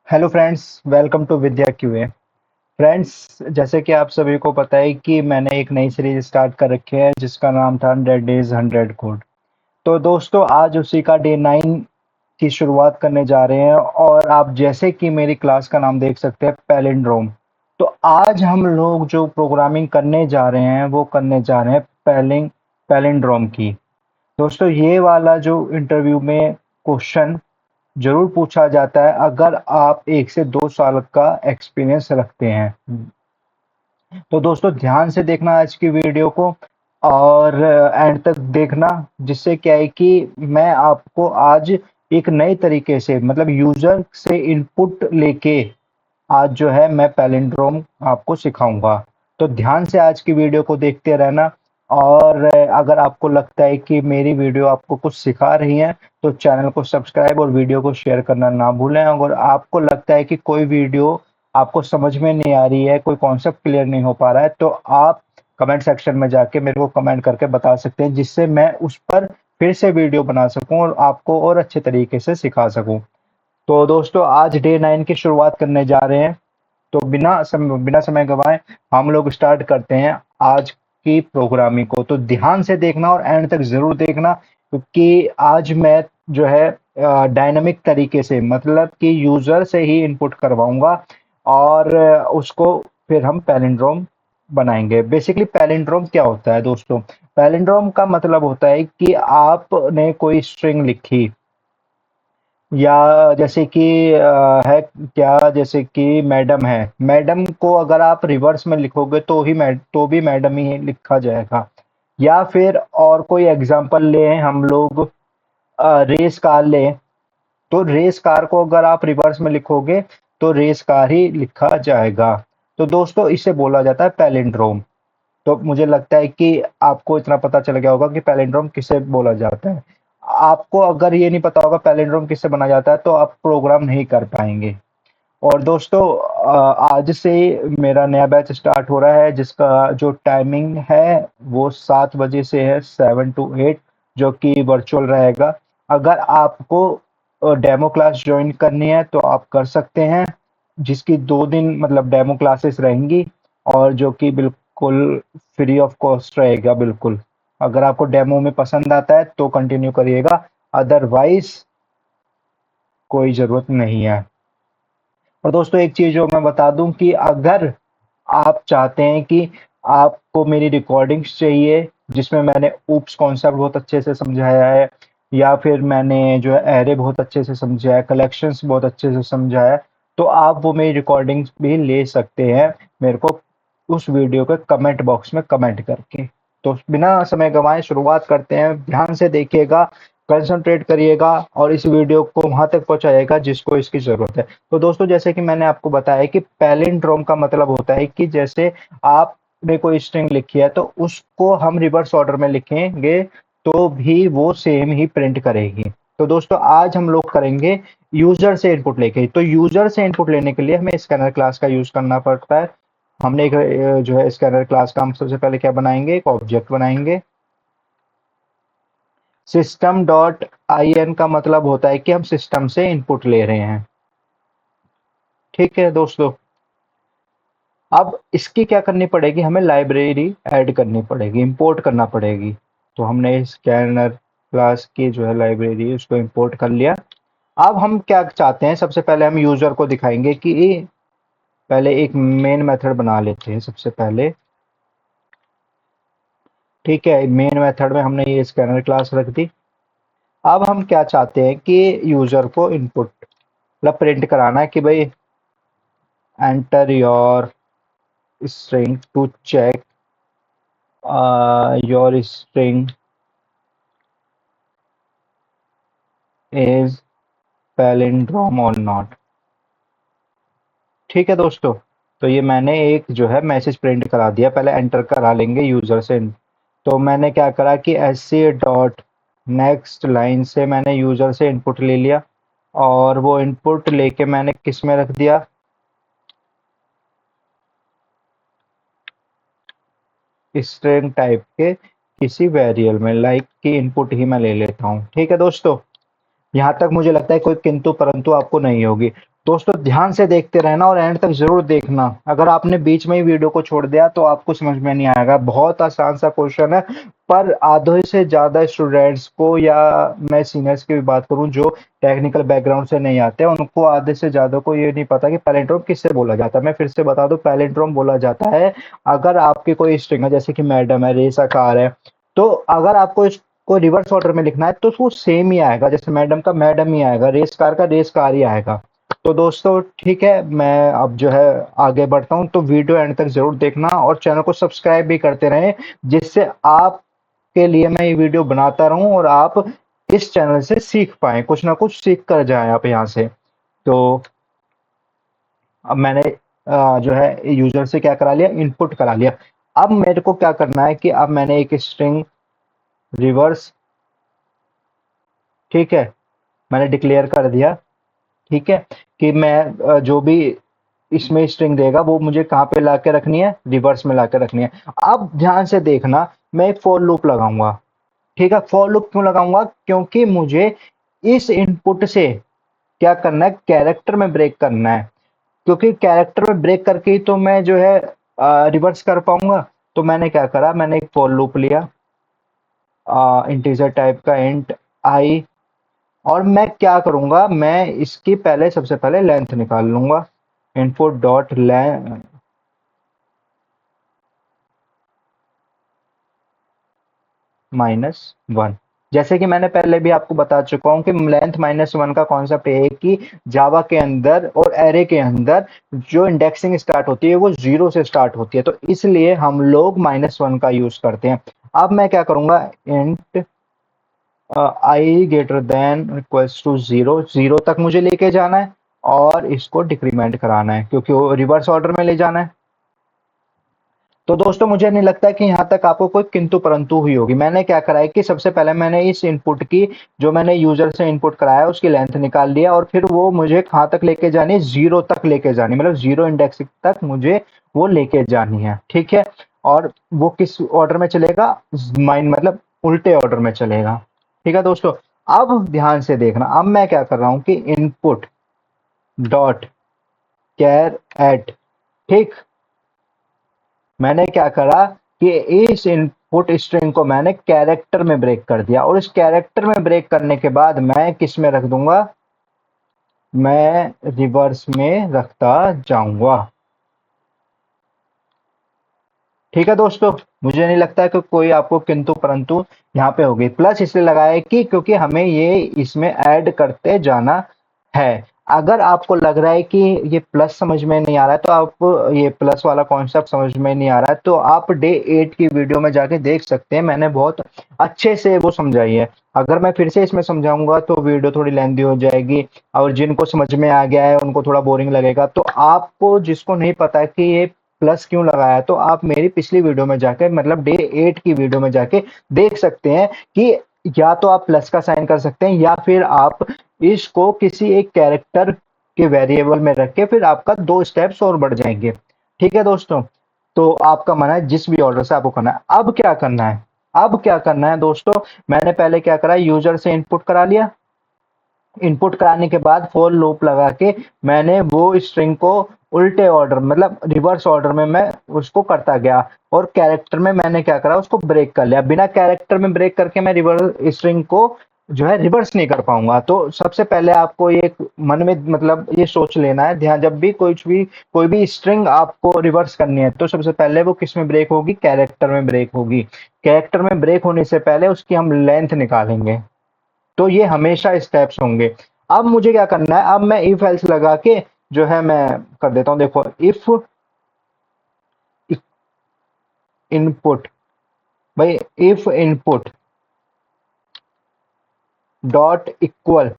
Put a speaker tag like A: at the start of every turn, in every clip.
A: Hello friends, welcome to Vidya QA. Friends, जैसे कि आप सभी को पता है कि मैंने एक नई सीरीज स्टार्ट कर रखी है जिसका नाम था 100 डेज 100 कोड। तो दोस्तों, आज उसी का डे 9 की शुरुआत करने जा रहे हैं और आप जैसे कि मेरी क्लास का नाम देख सकते हैं, पैलिंड्रोम। तो आज हम लोग जो प्रोग्रामिंग करने जा रहे हैं वो करने जा रहे हैं पैलिंड्रोम की। दोस्तों, ये वाला जो इंटरव्यू में क्वेश्चन ज़रूर पूछा जाता है अगर आप 1 से 2 साल का एक्सपीरियंस रखते हैं। तो दोस्तों, ध्यान से देखना आज की वीडियो को और एंड तक देखना, जिससे क्या है कि मैं आपको आज एक नए तरीके से मतलब यूज़र से इनपुट लेके आज जो है मैं पैलिंड्रोम आपको सिखाऊंगा। तो ध्यान से आज की वीडियो को देखते रहना और अगर आपको लगता है कि मेरी वीडियो आपको कुछ सिखा रही है तो चैनल को सब्सक्राइब और वीडियो को शेयर करना ना भूलें। अगर आपको लगता है कि कोई वीडियो आपको समझ में नहीं आ रही है, कोई कॉन्सेप्ट क्लियर नहीं हो पा रहा है, तो आप कमेंट सेक्शन में जाके मेरे को कमेंट करके बता सकते हैं, जिससे मैं उस पर फिर से वीडियो बना सकूं और आपको और अच्छे तरीके से सिखा सकूं। तो दोस्तों, आज डे 9 की शुरुआत करने जा रहे हैं। तो बिना समय गवाए हम लोग स्टार्ट करते हैं आज की प्रोग्रामिंग को। तो ध्यान से देखना और एंड तक ज़रूर देखना, क्योंकि आज मैं जो है डायनामिक तरीके से मतलब कि यूज़र से ही इनपुट करवाऊँगा और उसको फिर हम पैलिंड्रोम बनाएँगे। बेसिकली पैलिंड्रोम क्या होता है दोस्तों? पैलिंड्रोम का मतलब होता है कि आपने कोई स्ट्रिंग लिखी या जैसे कि है क्या, जैसे कि मैडम है, मैडम को अगर आप रिवर्स में लिखोगे तो भी मैडम ही लिखा जाएगा। या फिर और कोई एग्जांपल लें हम लोग, रेस कार लें, तो रेस कार को अगर आप रिवर्स में लिखोगे तो रेस कार ही लिखा जाएगा। तो दोस्तों, इसे बोला जाता है पैलिंड्रोम। तो मुझे लगता है कि आपको इतना पता चल गया होगा कि पैलिंड्रोम किसे बोला जाता है। आपको अगर ये नहीं पता होगा पैलिंड्रोम किससे बना जाता है तो आप प्रोग्राम नहीं कर पाएंगे। और दोस्तों, आज से मेरा नया बैच स्टार्ट हो रहा है जिसका जो टाइमिंग है वो 7 बजे से है, 7 to 8, जो कि वर्चुअल रहेगा। अगर आपको डेमो क्लास ज्वाइन करनी है तो आप कर सकते हैं, जिसकी 2 दिन मतलब डेमो क्लासेस रहेंगी और जो कि बिल्कुल फ्री ऑफ कॉस्ट रहेगा। बिल्कुल, अगर आपको डेमो में पसंद आता है तो कंटिन्यू करिएगा, अदरवाइज कोई ज़रूरत नहीं है। और दोस्तों, एक चीज़ जो मैं बता दूं कि अगर आप चाहते हैं कि आपको मेरी रिकॉर्डिंग्स चाहिए जिसमें मैंने ऊप्स कॉन्सेप्ट बहुत अच्छे से समझाया है, या फिर मैंने जो है एरे बहुत अच्छे से समझाया है, कलेक्शंस बहुत अच्छे से समझाया है, तो आप वो मेरी रिकॉर्डिंग्स भी ले सकते हैं मेरे को उस वीडियो के कमेंट बॉक्स में कमेंट करके। तो बिना समय गंवाए शुरुआत करते हैं। ध्यान से देखिएगा, कंसंट्रेट करिएगा और इस वीडियो को वहां तक पहुंचाइएगा जिसको इसकी जरूरत है। तो दोस्तों, जैसे कि मैंने आपको बताया कि पैलिंड्रोम का मतलब होता है कि जैसे आपने कोई स्ट्रिंग लिखी है तो उसको हम रिवर्स ऑर्डर में लिखेंगे तो भी वो सेम ही प्रिंट करेगी। तो दोस्तों, आज हम लोग करेंगे यूजर से इनपुट लेके। तो यूजर से इनपुट लेने के लिए हमें स्कैनर क्लास का यूज करना पड़ता है। हमने एक जो है स्कैनर क्लास का हम सबसे पहले क्या बनाएंगे, एक ऑब्जेक्ट बनाएंगे। सिस्टम डॉट आई एन का मतलब होता है कि हम सिस्टम से इनपुट ले रहे हैं। ठीक है दोस्तों, अब इसकी क्या करनी पड़ेगी, हमें लाइब्रेरी ऐड करनी पड़ेगी, इंपोर्ट करना पड़ेगी। तो हमने स्कैनर क्लास की जो है लाइब्रेरी उसको इंपोर्ट कर लिया। अब हम क्या चाहते हैं, सबसे पहले हम यूजर को दिखाएंगे कि पहले एक मेन मेथड बना लेते हैं सबसे पहले। ठीक है, मेन मेथड में हमने ये स्कैनर क्लास रख दी। अब हम क्या चाहते हैं कि यूजर को इनपुट मतलब प्रिंट कराना है कि भाई enter your string to check your string is palindrome or not। ठीक है दोस्तों, तो ये मैंने एक जो है मैसेज प्रिंट करा दिया। पहले एंटर करा लेंगे यूजर से। तो मैंने क्या करा कि एससी डॉट नेक्स्ट लाइन से मैंने यूजर से इनपुट ले लिया और वो इनपुट लेके मैंने किस में रख दिया, स्ट्रिंग टाइप के किसी वेरिएबल में, लाइक की इनपुट ही मैं ले लेता हूँ। ठीक है दोस्तों, यहाँ तक मुझे लगता है कोई किंतु परंतु आपको नहीं होगी। दोस्तों ध्यान से देखते रहना और एंड तक ज़रूर देखना। अगर आपने बीच में ही वीडियो को छोड़ दिया तो आपको समझ में नहीं आएगा। बहुत आसान सा क्वेश्चन है, पर आधे से ज़्यादा स्टूडेंट्स को, या मैं सीनियर्स की भी बात करूं जो टेक्निकल बैकग्राउंड से नहीं आते, उनको आधे से ज़्यादा को ये नहीं पता कि पैलिंड्रोम किससे बोला जाता है। मैं फिर से बता दूं, पैलिंड्रोम बोला जाता है अगर आपकी कोई स्ट्रिंग है, जैसे कि मैडम है, रेसा कार है, तो अगर आपको इसको रिवर्स ऑर्डर में लिखना है तो वो सेम ही आएगा। जैसे मैडम का मैडम ही आएगा, रेस कार का रेस कार ही आएगा। तो दोस्तों ठीक है, मैं अब जो है आगे बढ़ता हूँ, तो वीडियो एंड तक जरूर देखना और चैनल को सब्सक्राइब भी करते रहें, जिससे आपके लिए मैं ये वीडियो बनाता रहूं और आप इस चैनल से सीख पाएं, कुछ ना कुछ सीख कर जाएं आप यहाँ से। तो अब मैंने जो है यूजर से क्या करा लिया, इनपुट करा लिया। अब मेरे को क्या करना है कि अब मैंने एक स्ट्रिंग रिवर्स, ठीक है, मैंने डिक्लेयर कर दिया, ठीक है, कि मैं जो भी इसमें स्ट्रिंग देगा वो मुझे कहाँ पे लाके रखनी है, रिवर्स में लाके रखनी है। अब ध्यान से देखना, मैं एक फॉर लूप लगाऊंगा, ठीक है। फॉर लूप क्यों लगाऊंगा, क्योंकि मुझे इस इनपुट से क्या करना है, कैरेक्टर में ब्रेक करना है, क्योंकि कैरेक्टर में ब्रेक करके ही तो मैं जो है रिवर्स कर पाऊंगा। तो मैंने क्या करा, मैंने एक फॉर लूप लिया इंटीजर टाइप का, इंट आई, और मैं क्या करूंगा, मैं इसकी पहले सबसे पहले लेंथ निकाल लूंगा, इनपुट डॉट लें -1। जैसे कि मैंने पहले भी आपको बता चुका हूं कि लेंथ -1 का कॉन्सेप्ट ये है कि जावा के अंदर और एरे के अंदर जो इंडेक्सिंग स्टार्ट होती है वो 0 से स्टार्ट होती है, तो इसलिए हम लोग -1 का यूज करते हैं। अब मैं क्या करूंगा, int i greater than equals to 0, 0 तक मुझे लेके जाना है और इसको डिक्रीमेंट कराना है क्योंकि वो रिवर्स ऑर्डर में ले जाना है। तो दोस्तों मुझे नहीं लगता कि यहाँ तक आपको कोई किंतु परंतु हुई होगी। मैंने क्या करा है कि सबसे पहले मैंने इस इनपुट की, जो मैंने यूजर से इनपुट कराया उसकी लेंथ निकाल लिया, और फिर वो मुझे कहाँ तक लेके जानी है, 0 तक लेके जानी, मतलब 0 इंडेक्स तक मुझे वो लेके जानी है, ठीक है। और वो किस ऑर्डर में चलेगा, माइन मतलब उल्टे ऑर्डर में चलेगा, ठीक है दोस्तों। अब ध्यान से देखना, अब मैं क्या कर रहा हूँ कि इनपुट डॉट कैर एट, ठीक, मैंने क्या करा कि इस इनपुट स्ट्रिंग को मैंने कैरेक्टर में ब्रेक कर दिया, और इस कैरेक्टर में ब्रेक करने के बाद मैं किस में रख दूंगा, मैं रिवर्स में रखता जाऊंगा, ठीक है दोस्तों। मुझे नहीं लगता कि कोई आपको किंतु परंतु यहाँ पे होगी। प्लस इसलिए लगाया है कि क्योंकि हमें ये इसमें ऐड करते जाना है। अगर आपको लग रहा है कि ये प्लस समझ में नहीं आ रहा है, तो आप ये प्लस वाला कॉन्सेप्ट समझ में नहीं आ रहा है, तो आप डे 8 की वीडियो में जाके देख सकते हैं, मैंने बहुत अच्छे से वो समझाई है। अगर मैं फिर से इसमें समझाऊंगा तो वीडियो थोड़ी लेंदी हो जाएगी, और जिनको समझ में आ गया है उनको थोड़ा बोरिंग लगेगा। तो आपको जिसको नहीं पता कि ये प्लस क्यों लगाया, तो आप मेरी पिछली वीडियो में जाके, मतलब डे 8 की वीडियो में जाके देख सकते हैं कि या तो आप प्लस का साइन कर सकते हैं, या फिर आप इसको किसी एक कैरेक्टर के वेरिएबल में रख के फिर आपका 2 स्टेप्स और बढ़ जाएंगे, ठीक है दोस्तों। तो आपका मन है जिस भी ऑर्डर से आपको करना है। अब क्या करना है, अब क्या करना है दोस्तों, मैंने पहले क्या करा, यूजर से इनपुट करा लिया, इनपुट कराने के बाद फॉर लूप लगा के मैंने वो स्ट्रिंग को उल्टे ऑर्डर, मतलब रिवर्स ऑर्डर में मैं उसको करता गया, और कैरेक्टर में मैंने क्या करा, उसको ब्रेक कर लिया। बिना कैरेक्टर में ब्रेक करके मैं रिवर्स स्ट्रिंग को जो है रिवर्स नहीं कर पाऊंगा। तो सबसे पहले आपको ये मन में मतलब ये सोच लेना है ध्यान, जब भी कोई भी स्ट्रिंग आपको रिवर्स करनी है तो सबसे पहले वो किस में ब्रेक होगी, कैरेक्टर में ब्रेक होगी। कैरेक्टर में ब्रेक होने से पहले उसकी हम लेंथ निकालेंगे। तो ये हमेशा स्टेप्स होंगे। अब मुझे क्या करना है, अब मैं इफ एल्स लगा के जो है मैं कर देता हूं। देखो, इफ इनपुट, भाई इफ इनपुट डॉट इक्वल,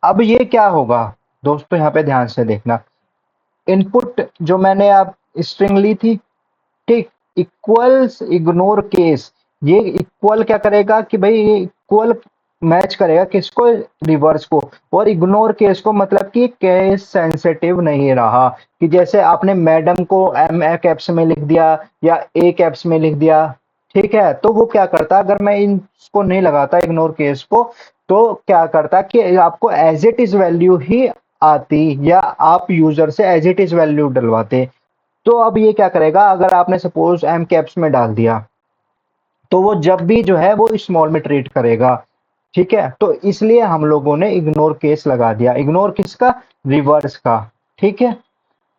A: अब ये क्या होगा दोस्तों, यहाँ पे ध्यान से देखना। इनपुट जो मैंने आप स्ट्रिंग ली थी, ठीक, इक्वल्स इग्नोर केस, ये इक्वल क्या करेगा कि भाई ये इक्वल मैच करेगा किसको, रिवर्स को, और इग्नोर केस को मतलब कि केस सेंसिटिव नहीं रहा, कि जैसे आपने मैडम को एम ए कैप्स में लिख दिया या ए कैप्स में लिख दिया, ठीक है, तो वो क्या करता, अगर मैं इसको नहीं लगाता इग्नोर केस को, तो क्या करता कि आपको एज इट इज वैल्यू ही आती, या आप यूजर से एज इट इज वैल्यू डलवाते। तो अब ये क्या करेगा, अगर आपने सपोज एम कैप्स में डाल दिया, तो वो जब भी जो है वो स्मॉल में ट्रीट करेगा। ठीक है, तो इसलिए हम लोगों ने इग्नोर केस लगा दिया। इग्नोर किसका? रिवर्स का। ठीक है,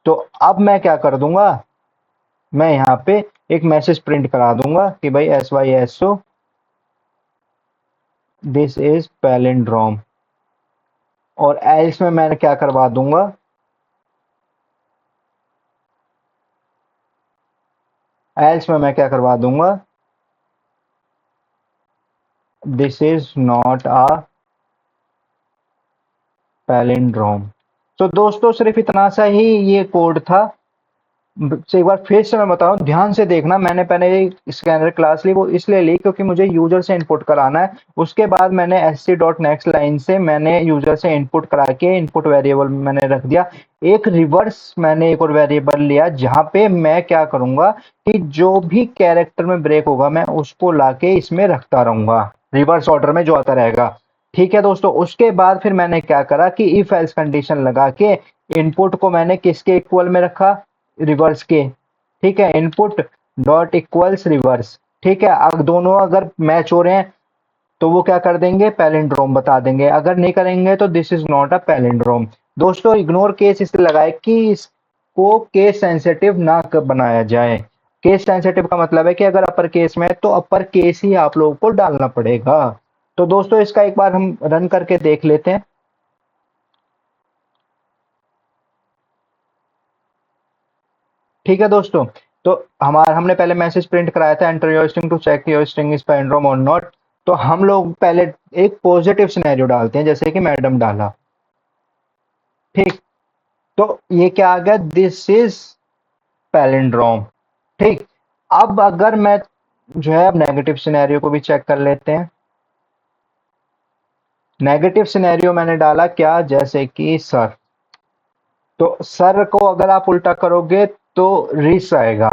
A: तो अब मैं क्या कर दूंगा, मैं यहाँ पे एक मैसेज प्रिंट करा दूंगा कि भाई SYSO दिस इज पैलिंड्रोम, और एल्स में मैं क्या करवा दूंगा, एल्स में मैं क्या करवा दूंगा, this is not a palindrome. तो दोस्तों सिर्फ इतना सा ही ये कोड था। से एक बार फिर से मैं बताऊं, ध्यान से देखना। मैंने पहले स्कैनर क्लास ली, वो इसलिए ली क्योंकि मुझे यूजर से इनपुट कराना है। उसके बाद मैंने sc.next लाइन से मैंने यूजर से इनपुट करा के इनपुट वेरिएबल मैंने रख दिया। एक रिवर्स मैंने एक और वेरिएबल लिया, जहां पे मैं क्या करूंगा कि जो भी कैरेक्टर में ब्रेक होगा मैं उसको लाके इसमें रखता रहूंगा, रिवर्स ऑर्डर में जो आता रहेगा। ठीक है दोस्तों, उसके बाद फिर मैंने क्या करा कि इफ एल्स कंडीशन लगा के इनपुट को मैंने किसके इक्वल में रखा, रिवर्स के। ठीक है, इनपुट डॉट इक्वल्स रिवर्स। ठीक है, अब दोनों अगर मैच हो रहे हैं तो वो क्या कर देंगे, पैलिंड्रोम बता देंगे। अगर नहीं करेंगे तो this is not a palindrome. दोस्तों इग्नोर केस इसलिए लगाए कि इसको केस सेंसिटिव ना बनाया जाए। केस सेंसिटिव का मतलब है कि अगर अपर केस में है तो अपर केस ही आप लोगों को डालना पड़ेगा। तो दोस्तों इसका एक बार हम रन करके देख लेते हैं। ठीक है दोस्तों, तो हमने पहले मैसेज प्रिंट कराया था, enter your string to check your string is palindrome और नॉट। तो हम लोग पहले एक पॉजिटिव सिनेरियो डालते हैं, जैसे कि मैडम डाला। ठीक, तो ये क्या आ गया, दिस इज पैलिंड्रोम। ठीक, अब अगर मैं जो है अब नेगेटिव सिनेरियो को भी चेक कर लेते हैं। नेगेटिव सिनेरियो मैंने डाला क्या, जैसे कि सर। तो सर को अगर आप उल्टा करोगे तो रिस आएगा।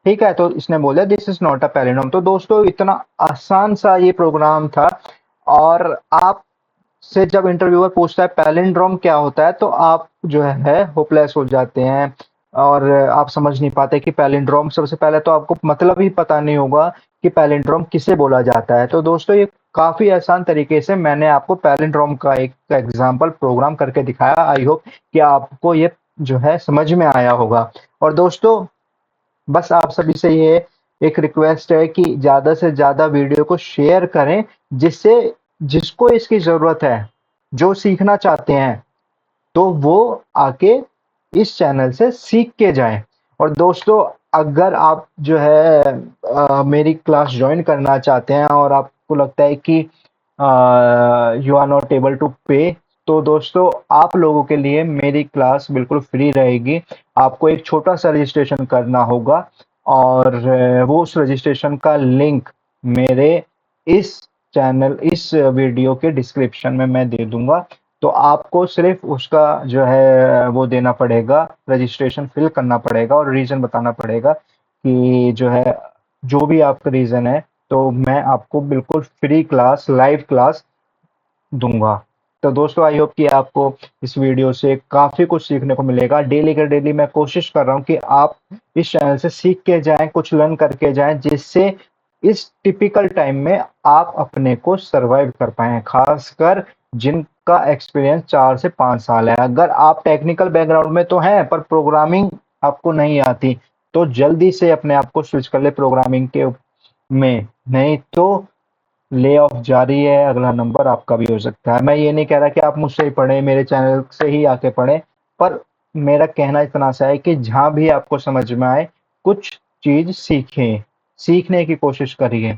A: ठीक है, तो इसने बोला this is not a palindrome. तो दोस्तों इतना आसान सा ये प्रोग्राम था। और आप से जब इंटरव्यूअर पूछता है पैलिंड्रोम क्या होता है, तो आप जो है होपलेस हो जाते हैं, और आप समझ नहीं पाते कि पैलिंड्रोम, सबसे पहले तो आपको मतलब ही पता नहीं होगा कि पैलिंड्रोम किसे बोला जाता है। तो दोस्तों ये काफी आसान तरीके से मैंने आपको पैलिंड्रोम का एक एग्जाम्पल प्रोग्राम करके दिखाया। आई होप कि आपको ये जो है समझ में आया होगा। और दोस्तों बस आप सभी से ये एक रिक्वेस्ट है कि ज़्यादा से ज़्यादा वीडियो को शेयर करें, जिससे जिसको इसकी ज़रूरत है, जो सीखना चाहते हैं, तो वो आके इस चैनल से सीख के जाएं। और दोस्तों अगर आप जो है मेरी क्लास ज्वाइन करना चाहते हैं और आपको लगता है कि you are not able to pay, तो दोस्तों आप लोगों के लिए मेरी क्लास बिल्कुल फ्री रहेगी। आपको एक छोटा सा रजिस्ट्रेशन करना होगा, और वो उस रजिस्ट्रेशन का लिंक मेरे इस चैनल इस वीडियो के डिस्क्रिप्शन में मैं दे दूंगा। तो आपको सिर्फ उसका जो है वो देना पड़ेगा, रजिस्ट्रेशन फिल करना पड़ेगा और रीज़न बताना पड़ेगा कि जो है जो भी आपका रीज़न है, तो मैं आपको बिल्कुल फ्री क्लास, लाइव क्लास दूंगा। तो दोस्तों आई होप कि आपको इस वीडियो से काफ़ी कुछ सीखने को मिलेगा। डेली का डेली मैं कोशिश कर रहा हूँ कि आप इस चैनल से सीख के जाएं, कुछ लर्न करके जाएं, जिससे इस टिपिकल टाइम में आप अपने को सरवाइव कर पाएं, खासकर जिनका एक्सपीरियंस 4 से 5 साल है। अगर आप टेक्निकल बैकग्राउंड में तो हैं पर प्रोग्रामिंग आपको नहीं आती, तो जल्दी से अपने आप को स्विच कर ले प्रोग्रामिंग के में, नहीं तो ले ऑफ जारी है, अगला नंबर आपका भी हो सकता है। मैं ये नहीं कह रहा कि आप मुझसे ही पढ़ें, मेरे चैनल से ही आके पढ़ें, पर मेरा कहना इतना सा है कि जहाँ भी आपको समझ में आए कुछ चीज़ सीखें, सीखने की कोशिश करिए।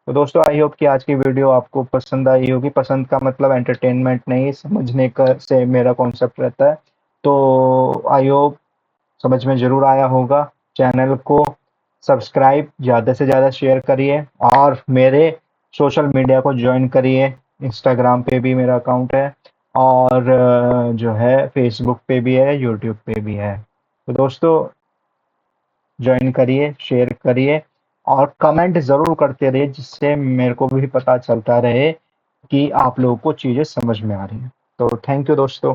A: तो दोस्तों आई होप कि आज की वीडियो आपको पसंद आई होगी। पसंद का मतलब एंटरटेनमेंट नहीं, समझने का से मेरा कॉन्सेप्ट रहता है। तो आई होप समझ में ज़रूर आया होगा। चैनल को सब्सक्राइब ज़्यादा से ज़्यादा शेयर करिए, और मेरे सोशल मीडिया को ज्वाइन करिए। इंस्टाग्राम पे भी मेरा अकाउंट है, और जो है फेसबुक पे भी है, यूट्यूब पे भी है। तो दोस्तों ज्वाइन करिए, शेयर करिए, और कमेंट ज़रूर करते रहिए, जिससे मेरे को भी पता चलता रहे कि आप लोगों को चीज़ें समझ में आ रही हैं। तो थैंक यू दोस्तों।